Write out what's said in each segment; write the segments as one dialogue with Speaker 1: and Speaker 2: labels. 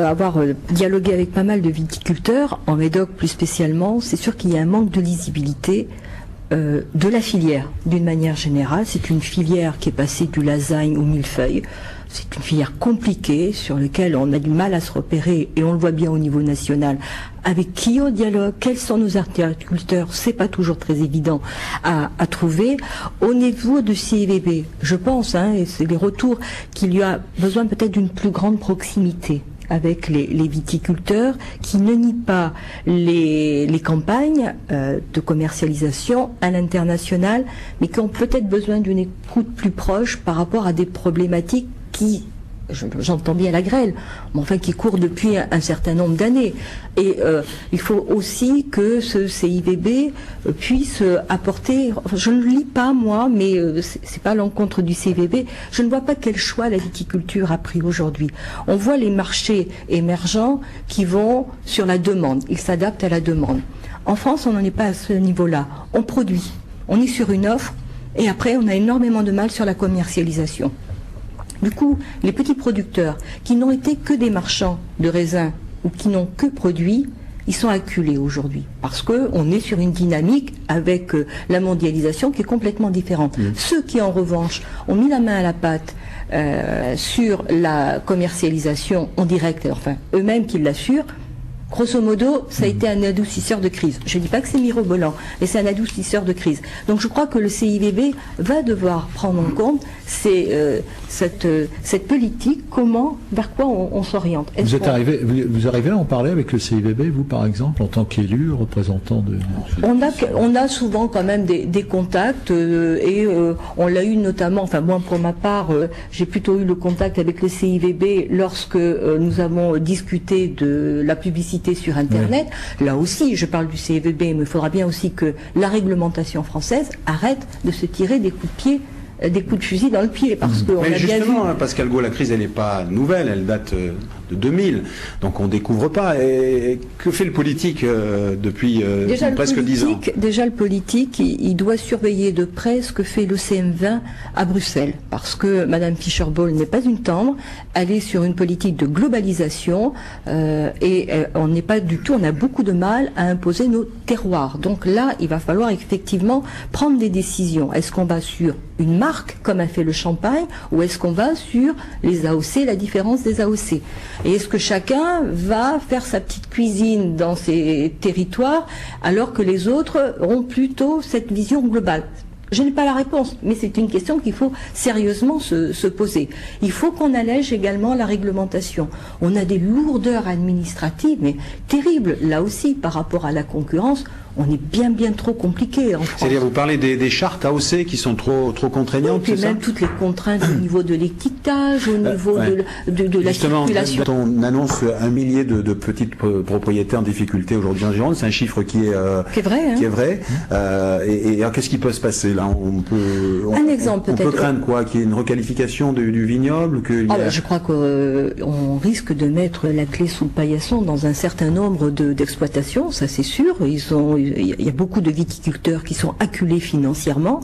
Speaker 1: avoir dialogué avec pas mal de viticulteurs, en Médoc plus spécialement, c'est sûr qu'il y a un manque de lisibilité de la filière, d'une manière générale. C'est une filière qui est passée du lasagne au millefeuille. C'est une filière compliquée sur laquelle on a du mal à se repérer, et on le voit bien au niveau national. Avec qui on dialogue, quels sont nos agriculteurs, c'est pas toujours très évident à trouver. Au niveau de CIVB, je pense, et c'est les retours, qu'il y a besoin peut-être d'une plus grande proximité avec les viticulteurs, qui ne nient pas les campagnes de commercialisation à l'international, mais qui ont peut-être besoin d'une écoute plus proche par rapport à des problématiques qui, j'entends bien la grêle, mais enfin qui court depuis un certain nombre d'années. Et il faut aussi que ce CIVB puisse apporter, je ne le lis pas moi, mais c'est pas à l'encontre du CIVB, je ne vois pas quel choix la viticulture a pris aujourd'hui. On voit les marchés émergents qui vont sur la demande, ils s'adaptent à la demande. En France, on n'en est pas à ce niveau-là. On produit, on est sur une offre, et après on a énormément de mal sur la commercialisation. Du coup, les petits producteurs qui n'ont été que des marchands de raisins ou qui n'ont que produit, ils sont acculés aujourd'hui parce qu'on est sur une dynamique avec la mondialisation qui est complètement différente. Ceux qui, en revanche, ont mis la main à la pâte sur la commercialisation en direct, enfin eux-mêmes qui l'assurent, grosso modo, ça a été un adoucisseur de crise. Je ne dis pas que c'est mirobolant, mais c'est un adoucisseur de crise. Donc je crois que le CIVB va devoir prendre en compte cette politique, vers quoi on s'oriente.
Speaker 2: Vous arrivez à en parler avec le CIVB, vous par exemple, en tant qu'élu, représentant de...
Speaker 1: On a souvent quand même des contacts, et on l'a eu notamment, enfin moi pour ma part, j'ai plutôt eu le contact avec le CIVB lorsque nous avons discuté de la publicité sur Internet. Oui. Là aussi, je parle du CIVB, mais il faudra bien aussi que la réglementation française arrête de se tirer des coups de pied, des coups de fusil dans le pied, parce qu'on a bien vu...
Speaker 3: Pascal Gault, la crise, elle n'est pas nouvelle, elle date de 2000, donc on ne découvre pas. Et que fait le politique depuis presque 10 ans?
Speaker 1: Déjà, le politique, il doit surveiller de près ce que fait le CM20 à Bruxelles, parce que Madame Fischer-Boel n'est pas une tendre, elle est sur une politique de globalisation, et on n'est pas du tout, on a beaucoup de mal à imposer nos terroirs. Donc là, il va falloir effectivement prendre des décisions. Est-ce qu'on va sur une marque, comme a fait le champagne, ou est-ce qu'on va sur les AOC, la différence des AOC? Et est-ce que chacun va faire sa petite cuisine dans ses territoires, alors que les autres auront plutôt cette vision globale? Je n'ai pas la réponse, mais c'est une question qu'il faut sérieusement se poser. Il faut qu'on allège également la réglementation. On a des lourdeurs administratives, mais terribles, là aussi, par rapport à la concurrence. On est bien trop compliqué en France.
Speaker 3: C'est-à-dire, vous parlez des chartes AOC qui sont trop contraignantes,
Speaker 1: oui, et même toutes les contraintes au niveau de l'étiquetage, au niveau de la circulation.
Speaker 3: Quand on annonce 1 millier de petites propriétaires en difficulté aujourd'hui en Gironde, c'est un chiffre qui est vrai. Qui est vrai. Et alors, qu'est-ce qui peut se passer là? On peut craindre quoi? Qu'il y ait une requalification du vignoble?
Speaker 1: Je crois qu'on risque de mettre la clé sous le paillasson dans un certain nombre d'exploitations, ça c'est sûr. Il y a beaucoup de viticulteurs qui sont acculés financièrement,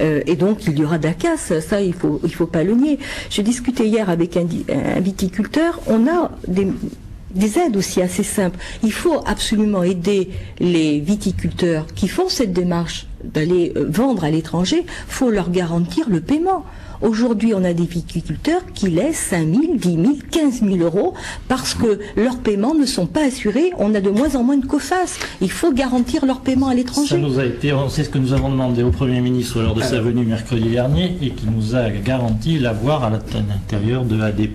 Speaker 1: et donc il y aura de la casse, ça il faut pas le nier. J'ai discuté hier avec un viticulteur, on a des aides aussi assez simples. Il faut absolument aider les viticulteurs qui font cette démarche d'aller vendre à l'étranger, faut leur garantir le paiement. Aujourd'hui, on a des viticulteurs qui laissent 5 000, 10 000, 15 000 euros parce que leurs paiements ne sont pas assurés. On a de moins en moins de COFAS. Il faut garantir leur paiement à l'étranger.
Speaker 4: C'est ce que nous avons demandé au Premier ministre lors de sa venue mercredi dernier et qui nous a garanti l'avoir à l'intérieur de AD+,